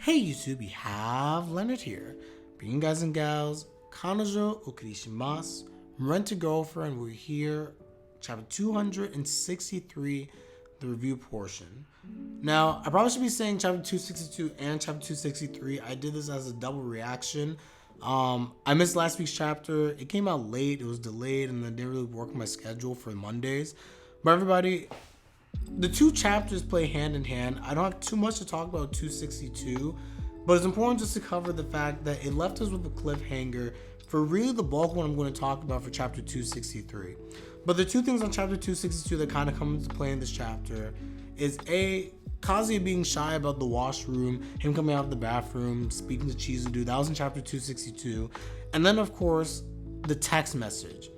Hey YouTube, we have Leonard here. Bringing guys and gals, Kanojo Okirishimasu, Rent a Girlfriend. We're here, chapter 263, the review portion. Now, I probably should be saying chapter 262 and chapter 263. I did this as a double reaction. I missed last week's chapter. It came out late, it was delayed, and then didn't really work my schedule for Mondays. But everybody, the two chapters play hand in hand. I don't have too much to talk about 262, but it's important just to cover the fact that it left us with a cliffhanger for really the bulk of what I'm going to talk about for chapter 263. But the two things on chapter 262 that kind of come into play in this chapter is A, Kazuya being shy about the washroom, him coming out of the bathroom, speaking to Chizudu. That was in chapter 262. And then, of course, the text message.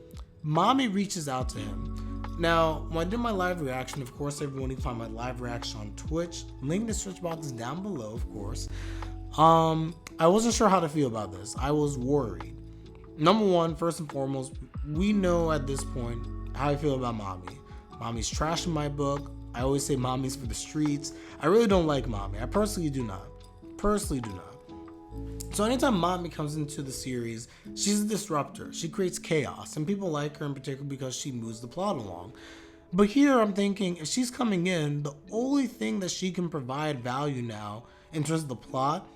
Mami reaches out to him. Now, when I did my live reaction, of course, everyone can find my live reaction on Twitch. Link in the search box is down below, of course. I wasn't sure how to feel about this. I was worried. Number one, first and foremost, we know at this point how I feel about Mami. Mami's trash in my book. I always say Mami's for the streets. I really don't like Mami. I personally do not. So anytime Mami comes into the series, she's a disruptor. She creates chaos, and people like her in particular because she moves the plot along. But here I'm thinking, if she's coming in, the only thing that she can provide value now in terms of the plot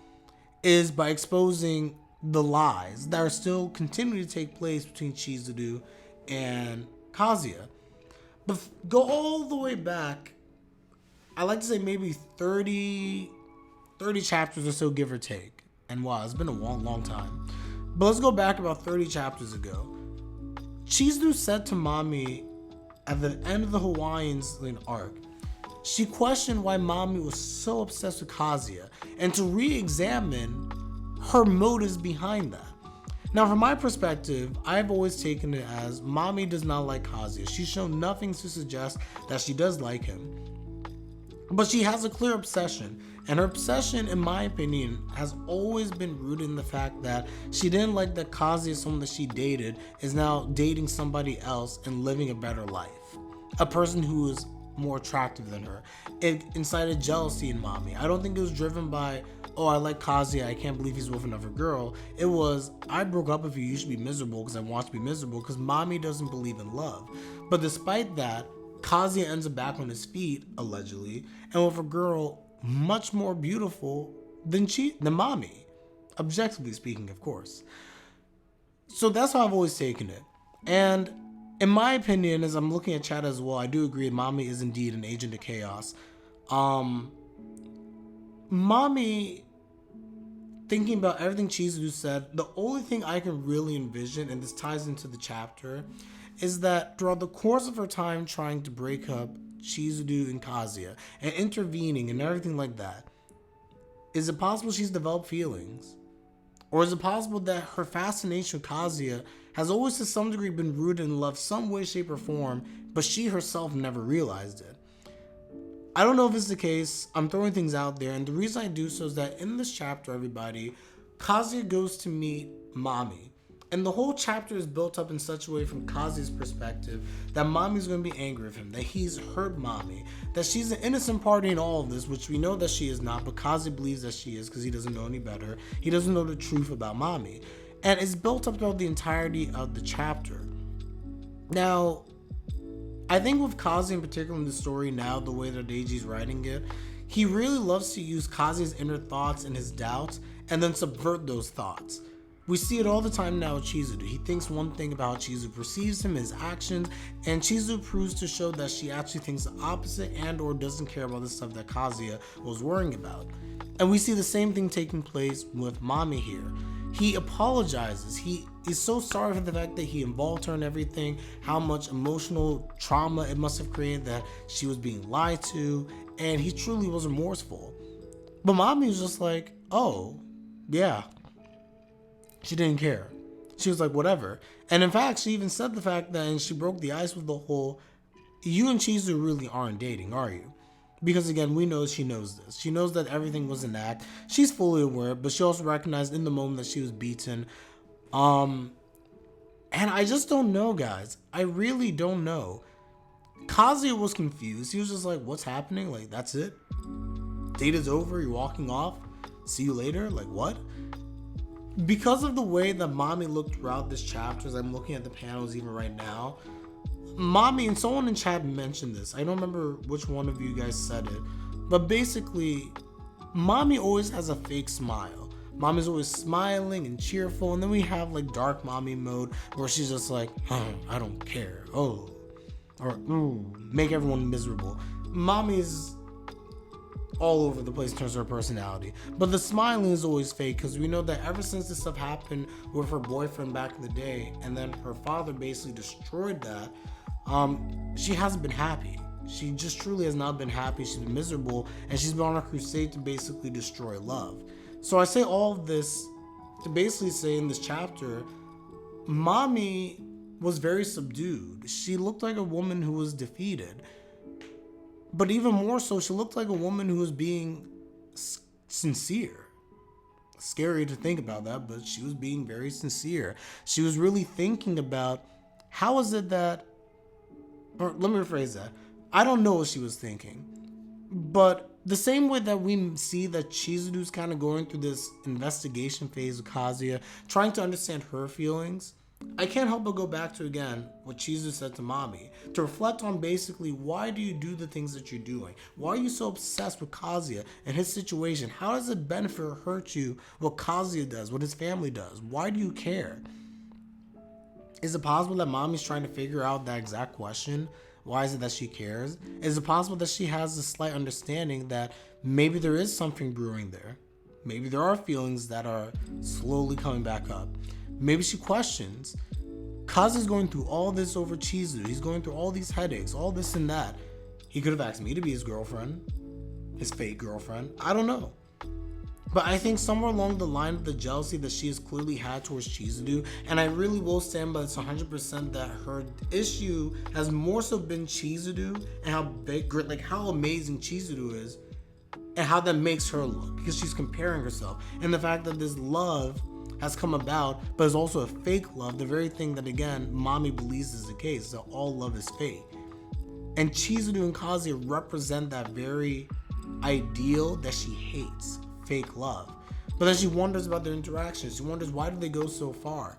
is by exposing the lies that are still continuing to take place between Chizudu and Kazuya. But go all the way back, I like to say maybe 30 chapters or so, give or take. And wow, it's been a long time. But let's go back about 30 chapters ago. Chizudu said to Mami at the end of the Hawaiians arc, she questioned why Mami was so obsessed with Kazuya and to re-examine her motives behind that. Now, from my perspective, I've always taken it as Mami does not like Kazuya. She's shown nothing to suggest that she does like him. But she has a clear obsession, and her obsession, in my opinion, has always been rooted in the fact that she didn't like that Kazuya, someone that she dated, is now dating somebody else and living a better life. A person who is more attractive than her. It incited jealousy in Mami. I don't think it was driven by, oh, I like Kazuya, I can't believe he's with another girl. It was, I broke up with you, you should be miserable because I want to be miserable, because Mami doesn't believe in love. But despite that, Kazuya ends up back on his feet, allegedly, and with a girl much more beautiful than Mami. Objectively speaking, of course. So that's how I've always taken it. And in my opinion, as I'm looking at chat as well, I do agree Mami is indeed an agent of chaos. Mami, thinking about everything Chizudu said, the only thing I can really envision, and this ties into the chapter, is that throughout the course of her time trying to break up Chizudu and Kazuya and intervening and everything like that, is it possible she's developed feelings? Or is it possible that her fascination with Kazuya has always to some degree been rooted in love some way, shape, or form, but she herself never realized it? I don't know if it's the case. I'm throwing things out there, and the reason I do so is that in this chapter, everybody, Kazuya goes to meet Mami. And the whole chapter is built up in such a way from Kazuya's perspective that Mami's going to be angry with him, that he's hurt Mami, that she's an innocent party in all of this, which we know that she is not, but Kazuya believes that she is because he doesn't know any better. He doesn't know the truth about Mami. And it's built up throughout the entirety of the chapter. Now, I think with Kazuya in particular in the story now, the way that Reiji's writing it, he really loves to use Kazuya's inner thoughts and his doubts and then subvert those thoughts. We see it all the time now with Chizudu. He thinks one thing about how Chizudu perceives him, his actions, and Chizudu proves to show that she actually thinks the opposite and or doesn't care about the stuff that Kazuya was worrying about. And we see the same thing taking place with Mami here. He apologizes. He is so sorry for the fact that he involved her in everything, how much emotional trauma it must have created that she was being lied to, and he truly was remorseful. But Mami was just like, oh, yeah. She didn't care. She was like, whatever. And in fact, she even said the fact that, and she broke the ice with the whole, you and Chizu really aren't dating, are you? Because again, we know she knows this. She knows that everything was an act. She's fully aware, but she also recognized in the moment that she was beaten. And I just don't know, guys. I really don't know. Kazuya was confused. He was just like, what's happening? Like, that's it? Date is over? You're walking off? See you later? Like, what? Because of the way that Mami looked throughout this chapter, as I'm looking at the panels even right now, Mami, and someone in chat mentioned this. I don't remember which one of you guys said it, but basically, Mami always has a fake smile. Mami's always smiling and cheerful, and then we have like dark Mami mode where she's just like, I don't care. Oh, or make everyone miserable. Mami's all over the place in terms of her personality, but the smiling is always fake because we know that ever since this stuff happened with her boyfriend back in the day, and then her father basically destroyed that, she hasn't been happy. She just truly has not been happy. She's been miserable, and she's been on a crusade to basically destroy love. So I say all of this to basically say in this chapter, Mami was very subdued. She looked like a woman who was defeated. But even more so, she looked like a woman who was being sincere. Scary to think about that, but she was being very sincere. She was really thinking about how is it that, or let me rephrase that. I don't know what she was thinking, but the same way that we see that Chizuru's kind of going through this investigation phase with Kazuya, trying to understand her feelings, I can't help but go back to, again, what Chizuru said to Mami, to reflect on basically why do you do the things that you're doing? Why are you so obsessed with Kazuya and his situation? How does it benefit or hurt you what Kazuya does, what his family does? Why do you care? Is it possible that Mami's trying to figure out that exact question? Why is it that she cares? Is it possible that she has a slight understanding that maybe there is something brewing there? Maybe there are feelings that are slowly coming back up. Maybe she questions. Kazuya's going through all this over Chizuru. He's going through all these headaches, all this and that. He could have asked me to be his girlfriend, his fake girlfriend. I don't know. But I think somewhere along the line of the jealousy that she has clearly had towards Chizuru, and I really will stand by this 100% that her issue has more so been Chizuru and how big, like how amazing Chizuru is, and how that makes her look, because she's comparing herself, and the fact that this love has come about, but is also a fake love, the very thing that, again, Mami believes is the case, that all love is fake. And Chizuru and Kazuya represent that very ideal that she hates, fake love. But then she wonders about their interactions. She wonders, why do they go so far?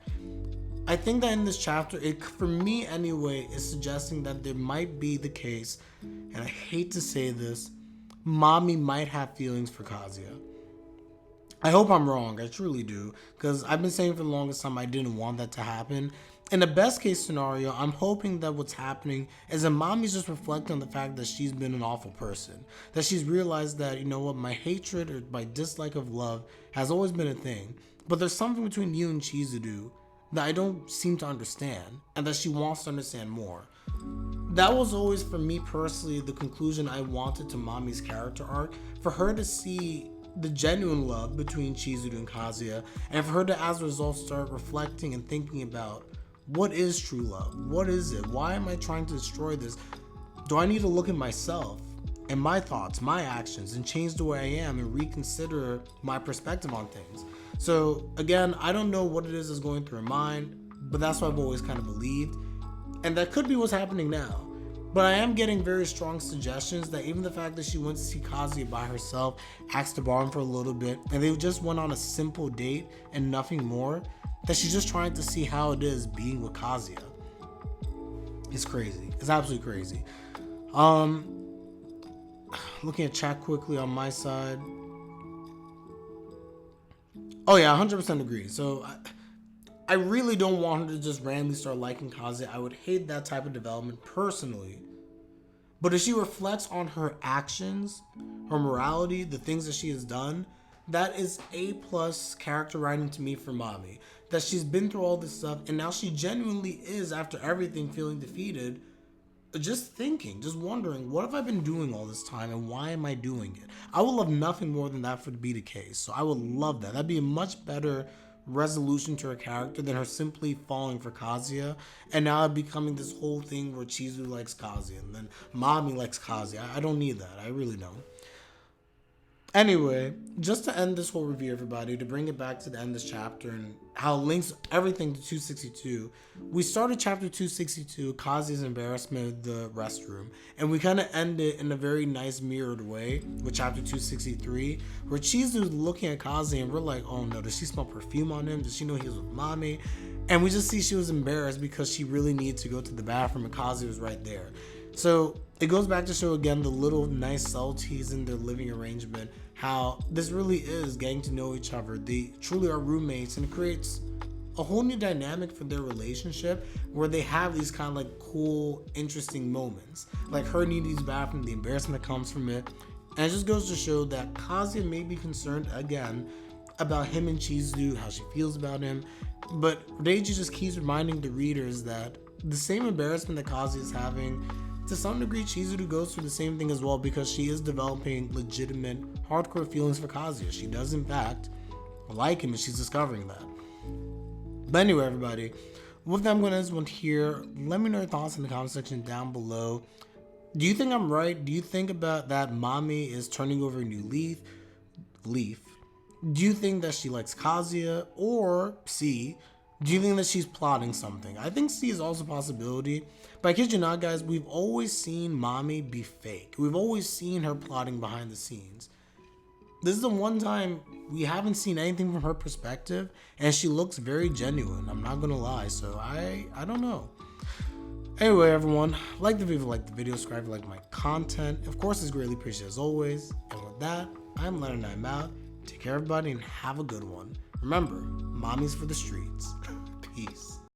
I think that in this chapter, it, for me anyway, is suggesting that there might be the case, and I hate to say this, Mami might have feelings for Kazuya. I hope I'm wrong, I truly do, because I've been saying for the longest time I didn't want that to happen. In the best case scenario, I'm hoping that what's happening is that Mami's just reflecting on the fact that she's been an awful person. That she's realized that, you know what, my hatred or my dislike of love has always been a thing, but there's something between you and Chizuru that I don't seem to understand, and that she wants to understand more. That was always, for me personally, the conclusion I wanted to Mami's character arc, for her to see the genuine love between Chizuru and Kazuya, and for her to, as a result, start reflecting and thinking about what is true love? What is it? Why am I trying to destroy this? Do I need to look at myself and my thoughts, my actions, and change the way I am and reconsider my perspective on things? So again, I don't know what it is that's going through her mind, but that's what I've always kind of believed, and that could be what's happening now. But I am getting very strong suggestions that even the fact that she went to see Kazuya by herself, asked to borrow him for a little bit, and they just went on a simple date and nothing more, that she's just trying to see how it is being with Kazuya. It's crazy. It's absolutely crazy. Looking at chat quickly on my side. Oh yeah, 100% agree. So I really don't want her to just randomly start liking Kazuya. I would hate that type of development personally. But if she reflects on her actions, her morality, the things that she has done, that is A+ character writing to me for Mami. That she's been through all this stuff, and now she genuinely is, after everything, feeling defeated, just thinking, just wondering, what have I been doing all this time, and why am I doing it? I would love nothing more than that for it to be the case. So I would love that. That'd be a much better resolution to her character than her simply falling for Kazuya and now becoming this whole thing where Chizuru likes Kazuya and then Mami likes Kazuya. I don't need that. I really don't. Anyway, just to end this whole review, everybody, to bring it back to the end of this chapter and how it links everything to 262, we started chapter 262, Kazuya's embarrassment of the restroom, and we kind of end it in a very nice mirrored way with chapter 263, where Chizu's looking at Kazuya and we're like, oh no, does she smell perfume on him? Does she know he was with Mami? And we just see she was embarrassed because she really needed to go to the bathroom and Kazuya was right there. So it goes back to show again the little nice subtleties in their living arrangement, how this really is getting to know each other. They truly are roommates, and it creates a whole new dynamic for their relationship where they have these kind of like cool, interesting moments. Like her needing to use the bathroom, the embarrassment that comes from it. And it just goes to show that Kazuya may be concerned again about him and Chizu, how she feels about him. But Reiji just keeps reminding the readers that the same embarrassment that Kazuya is having, to some degree, Chizuru goes through the same thing as well, because she is developing legitimate, hardcore feelings for Kazuya. She does, in fact, like him, and she's discovering that. But anyway, everybody, with that, I'm going to end this one here. Let me know your thoughts in the comment section down below. Do you think I'm right? Do you think about that Mami is turning over a new leaf? Do you think that she likes Kazuya? Or C, do you think that she's plotting something? I think C is also a possibility. But I kid you not, guys, we've always seen Mami be fake. We've always seen her plotting behind the scenes. This is the one time we haven't seen anything from her perspective, and she looks very genuine. I'm not gonna lie, so I don't know. Anyway, everyone, like the video, subscribe if you like my content. Of course, it's greatly appreciated as always. And with that, I'm Leonard and I'm out. Take care, everybody, and have a good one. Remember, Mommy's for the streets. Peace.